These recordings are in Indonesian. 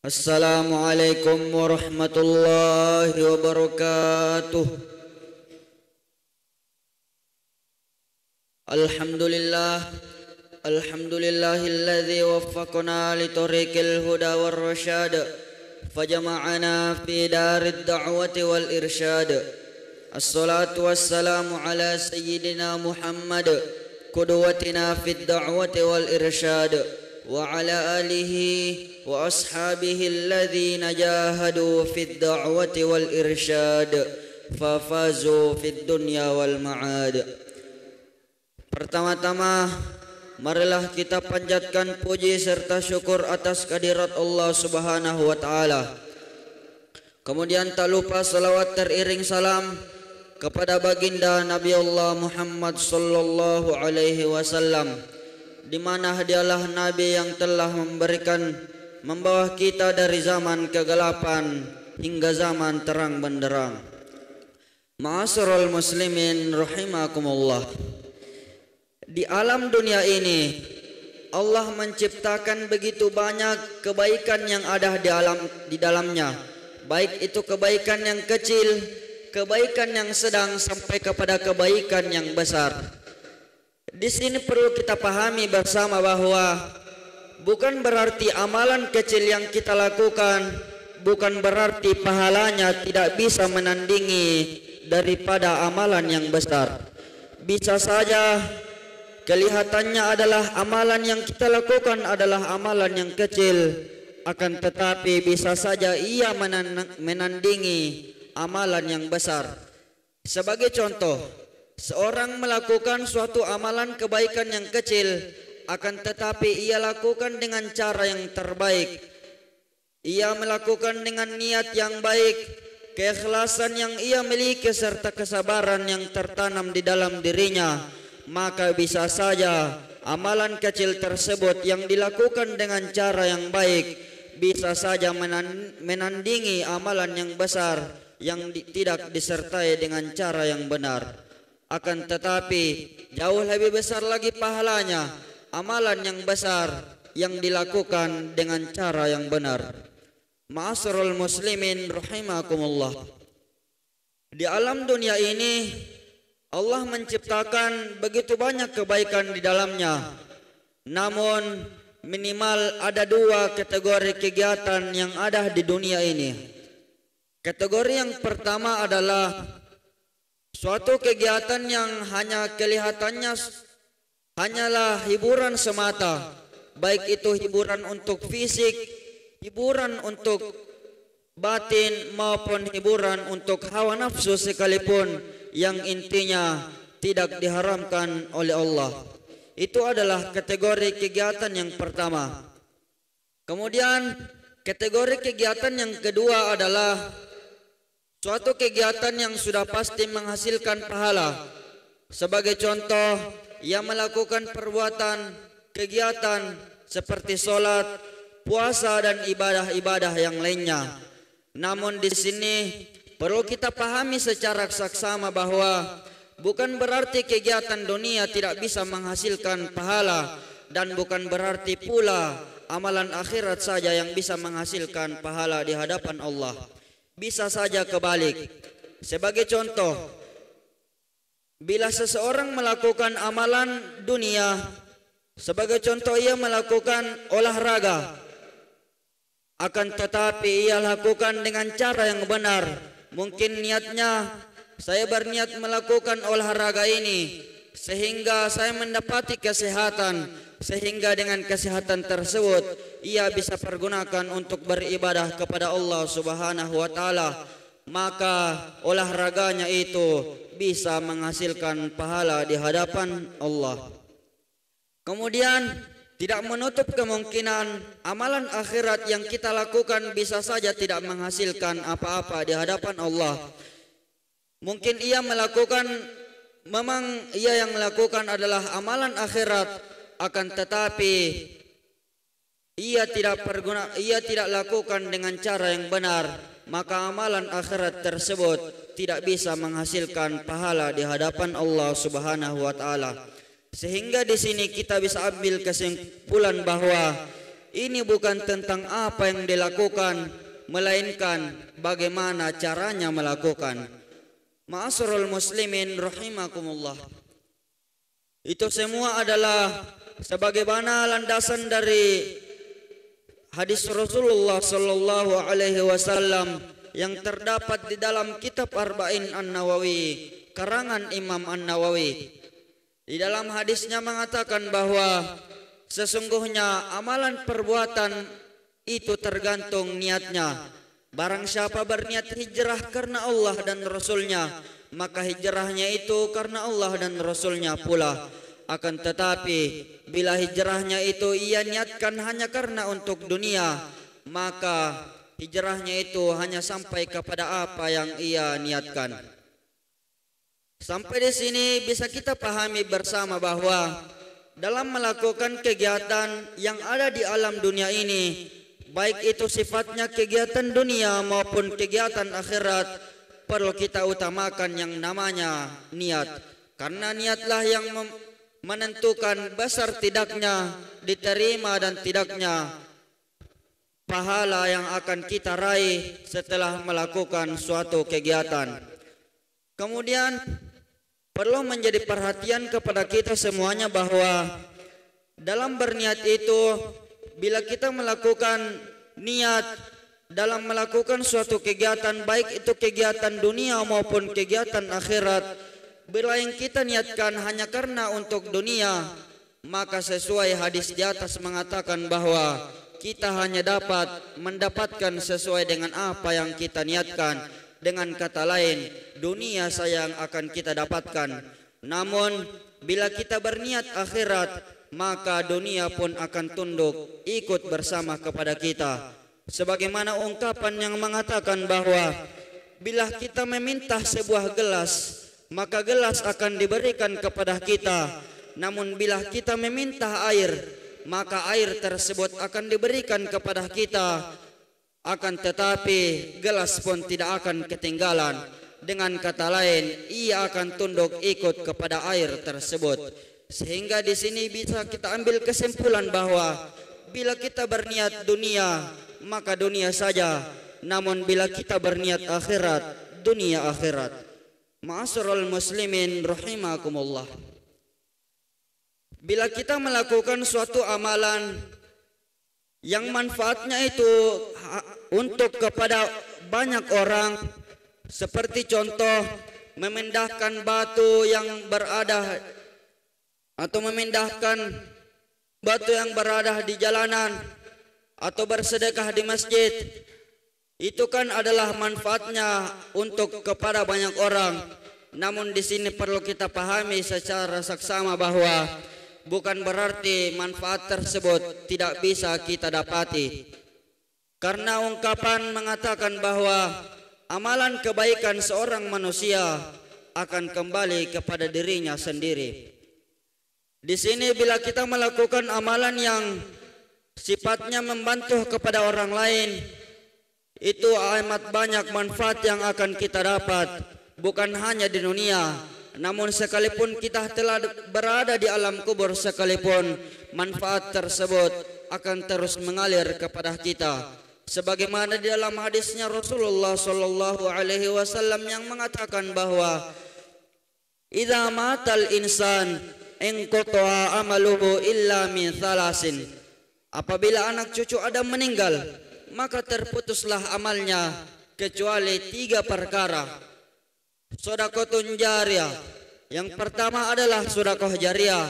Assalamualaikum warahmatullahi wabarakatuh. Alhamdulillahilladzi waffaqna li tariqil huda war rasyad fajama'ana fi darid da'wati wal irsyad. Assalatu wassalamu ala sayyidina Muhammad qudwatina fid da'wati wal irsyad wa ala alihi wa ashabihi alladhina jahadu fid da'wati wal irsyad fafazu fid dunya wal ma'ad. Pertama-tama marilah kita panjatkan puji serta syukur atas kehadirat Allah Subhanahu wa taala. Kemudian tak lupa salawat teriring salam kepada baginda Nabi Allah Muhammad sallallahu alaihi wasallam, di mana dialah Nabi yang telah membawa kita dari zaman kegelapan hingga zaman terang benderang. Ma'asyiral muslimin rahimakumullah. Di alam dunia ini Allah menciptakan begitu banyak kebaikan yang ada di dalamnya, baik itu kebaikan yang kecil, kebaikan yang sedang, sampai kepada kebaikan yang besar. Di sini perlu kita pahami bersama bahwa bukan berarti amalan kecil yang kita lakukan, bukan berarti pahalanya tidak bisa menandingi daripada amalan yang besar. Bisa saja kelihatannya adalah amalan yang kita lakukan adalah amalan yang kecil, akan tetapi bisa saja ia menandingi amalan yang besar. Sebagai contoh, seorang melakukan suatu amalan kebaikan yang kecil, akan tetapi ia lakukan dengan cara yang terbaik. Ia melakukan dengan niat yang baik, keikhlasan yang ia miliki serta kesabaran yang tertanam di dalam dirinya, maka bisa saja amalan kecil tersebut yang dilakukan dengan cara yang baik bisa saja menandingi amalan yang besar yang tidak disertai dengan cara yang benar. Akan tetapi jauh lebih besar lagi pahalanya amalan yang besar yang dilakukan dengan cara yang benar. Ma'asyiral muslimin rahimakumullah. Di alam dunia ini Allah menciptakan begitu banyak kebaikan di dalamnya. Namun minimal ada dua kategori kegiatan yang ada di dunia ini. Kategori yang pertama adalah suatu kegiatan yang hanya kelihatannya hanyalah hiburan semata, baik itu hiburan untuk fisik, hiburan untuk batin, maupun hiburan untuk hawa nafsu sekalipun, yang intinya tidak diharamkan oleh Allah. Itu adalah kategori kegiatan yang pertama. Kemudian kategori kegiatan yang kedua adalah suatu kegiatan yang sudah pasti menghasilkan pahala. Sebagai contoh, ia melakukan perbuatan kegiatan seperti sholat, puasa, dan ibadah-ibadah yang lainnya. Namun di sini perlu kita pahami secara saksama bahwa bukan berarti kegiatan dunia tidak bisa menghasilkan pahala, dan bukan berarti pula amalan akhirat saja yang bisa menghasilkan pahala di hadapan Allah. Bisa saja kebalik. Sebagai contoh, bila seseorang melakukan amalan dunia, sebagai contoh ia melakukan olahraga, akan tetapi ia lakukan dengan cara yang benar. Mungkin niatnya, saya berniat melakukan olahraga ini sehingga saya mendapati kesehatan, sehingga dengan kesehatan tersebut ia bisa pergunakan untuk beribadah kepada Allah Subhanahu wa taala, maka olahraganya itu bisa menghasilkan pahala di hadapan Allah. Kemudian tidak menutup kemungkinan amalan akhirat yang kita lakukan bisa saja tidak menghasilkan apa-apa di hadapan Allah. Mungkin ia melakukan, memang ia yang melakukan adalah amalan akhirat, akan tetapi ia tidak lakukan dengan cara yang benar, maka amalan akhirat tersebut tidak bisa menghasilkan pahala di hadapan Allah Subhanahu wa taala. Sehingga di sini kita bisa ambil kesimpulan bahwa ini bukan tentang apa yang dilakukan, melainkan bagaimana caranya melakukan. Ma'asyiral muslimin rahimakumullah. Itu semua adalah sebagaimana landasan dari hadis Rasulullah sallallahu alaihi wasallam yang terdapat di dalam kitab Arba'in An-Nawawi karangan Imam An-Nawawi. Di dalam hadisnya mengatakan bahwa sesungguhnya amalan perbuatan itu tergantung niatnya. Barang siapa berniat hijrah karena Allah dan Rasulnya, maka hijrahnya itu karena Allah dan Rasulnya pula. Akan tetapi bila hijrahnya itu ia niatkan hanya karena untuk dunia, maka hijrahnya itu hanya sampai kepada apa yang ia niatkan. Sampai di sini bisa kita pahami bersama bahwa dalam melakukan kegiatan yang ada di alam dunia ini, baik itu sifatnya kegiatan dunia maupun kegiatan akhirat, perlu kita utamakan yang namanya niat. Karena niatlah yang menentukan besar tidaknya diterima dan tidaknya pahala yang akan kita raih setelah melakukan suatu kegiatan. Kemudian perlu menjadi perhatian kepada kita semuanya bahwa dalam berniat itu, bila kita melakukan niat dalam melakukan suatu kegiatan, baik itu kegiatan dunia maupun kegiatan akhirat, bila yang kita niatkan hanya karena untuk dunia, maka sesuai hadis di atas mengatakan bahwa kita hanya dapat mendapatkan sesuai dengan apa yang kita niatkan. Dengan kata lain, dunia saja yang akan kita dapatkan. Namun bila kita berniat akhirat, maka dunia pun akan tunduk ikut bersama kepada kita. Sebagaimana ungkapan yang mengatakan bahwa bila kita meminta sebuah gelas, maka gelas akan diberikan kepada kita. Namun bila kita meminta air, maka air tersebut akan diberikan kepada kita. Akan tetapi gelas pun tidak akan ketinggalan. Dengan kata lain, ia akan tunduk ikut kepada air tersebut. Sehingga di sini bisa kita ambil kesimpulan bahwa bila kita berniat dunia, maka dunia saja. Namun bila kita berniat akhirat, dunia akhirat. Ma'asyiral muslimin rahimakumullah. Bila kita melakukan suatu amalan yang manfaatnya itu untuk kepada banyak orang, seperti contoh memindahkan batu yang berada atau memindahkan batu yang berada di jalanan atau bersedekah di masjid, itu kan adalah manfaatnya untuk kepada banyak orang. Namun di sini perlu kita pahami secara saksama bahwa bukan berarti manfaat tersebut tidak bisa kita dapati. Karena ungkapan mengatakan bahwa amalan kebaikan seorang manusia akan kembali kepada dirinya sendiri. Di sini bila kita melakukan amalan yang sifatnya membantu kepada orang lain, itu amat banyak manfaat yang akan kita dapat, bukan hanya di dunia. Namun sekalipun kita telah berada di alam kubur sekalipun, manfaat tersebut akan terus mengalir kepada kita. Sebagaimana di dalam hadisnya Rasulullah sallallahu alaihi wasallam yang mengatakan bahwa idza matal insan inqata'a amaluhu illa min thalasin. Apabila anak cucu Adam meninggal, maka terputuslah amalnya kecuali 3 perkara. Shadaqatun jariyah, yang pertama adalah sedekah jariyah,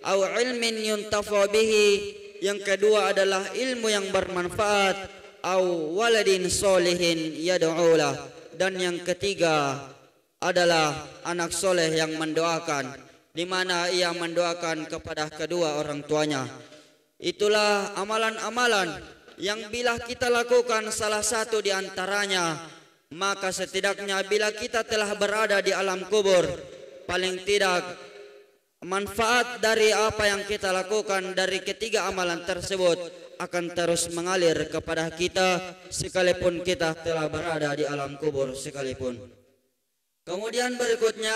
au ilmin yuntafa bihi, yang kedua adalah ilmu yang bermanfaat, au waladin solihin yad'ulah, dan yang ketiga adalah anak soleh yang mendoakan, di mana ia mendoakan kepada kedua orang tuanya. Itulah amalan-amalan yang bila kita lakukan salah satu di antaranya, maka setidaknya bila kita telah berada di alam kubur, paling tidak manfaat dari apa yang kita lakukan dari ketiga amalan tersebut akan terus mengalir kepada kita sekalipun kita telah berada di alam kubur sekalipun. Kemudian berikutnya,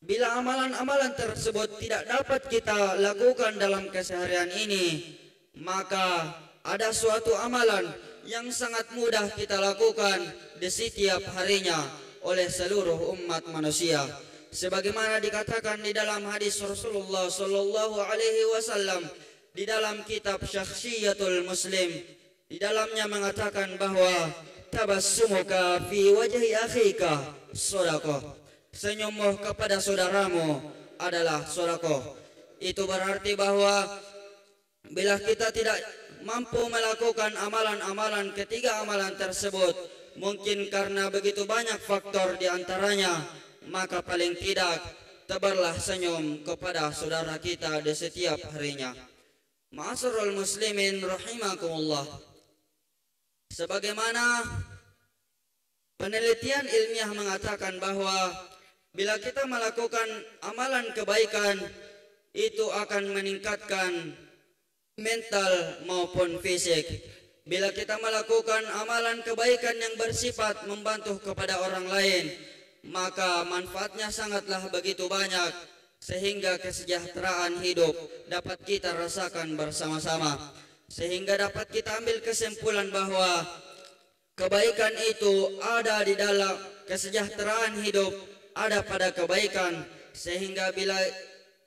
bila amalan-amalan tersebut tidak dapat kita lakukan dalam keseharian ini, maka ada suatu amalan yang sangat mudah kita lakukan di setiap harinya oleh seluruh umat manusia. Sebagaimana dikatakan di dalam hadis Rasulullah sallallahu alaihi wasallam di dalam kitab Syakhsiyatul Muslim, di dalamnya mengatakan bahwa tabassumuka fi wajhi akhika sedekah. Senyummu kepada saudaramu adalah sedekah. Itu berarti bahwa bila kita tidak mampu melakukan amalan-amalan ketiga amalan tersebut, mungkin karena begitu banyak faktor di antaranya, maka paling tidak tebarlah senyum kepada saudara kita di setiap harinya. Ma'asyiral muslimin rahimakumullah. Sebagaimana penelitian ilmiah mengatakan bahwa bila kita melakukan amalan kebaikan, itu akan meningkatkan mental maupun fisik. Bila kita melakukan amalan kebaikan yang bersifat membantu kepada orang lain, maka manfaatnya sangatlah begitu banyak, sehingga kesejahteraan hidup dapat kita rasakan bersama-sama. Sehingga dapat kita ambil kesimpulan bahwa kebaikan itu ada di dalam kesejahteraan hidup, ada pada kebaikan. Sehingga bila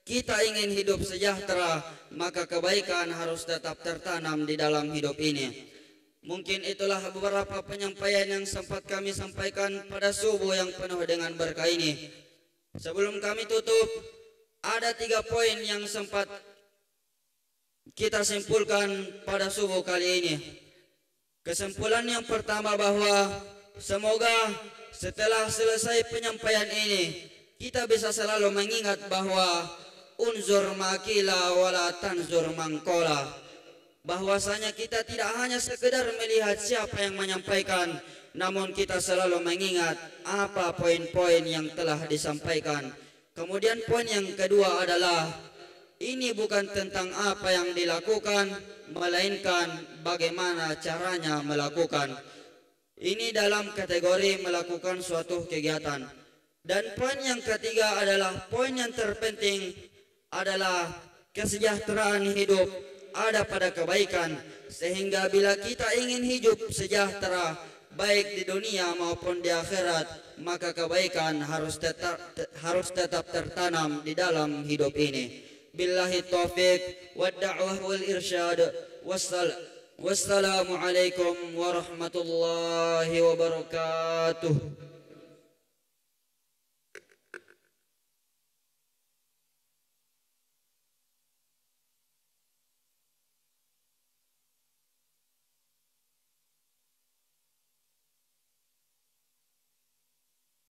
kita ingin hidup sejahtera, maka kebaikan harus tetap tertanam di dalam hidup ini. Mungkin itulah beberapa penyampaian yang sempat kami sampaikan pada subuh yang penuh dengan berkah ini. Sebelum kami tutup, ada 3 poin yang sempat kita simpulkan pada subuh kali ini. Kesimpulan yang pertama bahwa semoga setelah selesai penyampaian ini, kita bisa selalu mengingat bahwa unzur makila wala tanzur mangkola, bahwasanya kita tidak hanya sekedar melihat siapa yang menyampaikan, namun kita selalu mengingat apa poin-poin yang telah disampaikan. Kemudian poin yang kedua adalah ini bukan tentang apa yang dilakukan, melainkan bagaimana caranya melakukan. Ini dalam kategori melakukan suatu kegiatan. Dan poin yang ketiga adalah poin yang terpenting adalah kesejahteraan hidup ada pada kebaikan. Sehingga bila kita ingin hidup sejahtera baik di dunia maupun di akhirat, maka kebaikan harus tetap tertanam di dalam hidup ini. Billahi taufiq wad da'wah wal irsyad. Wassalamu alaikum warahmatullahi wabarakatuh.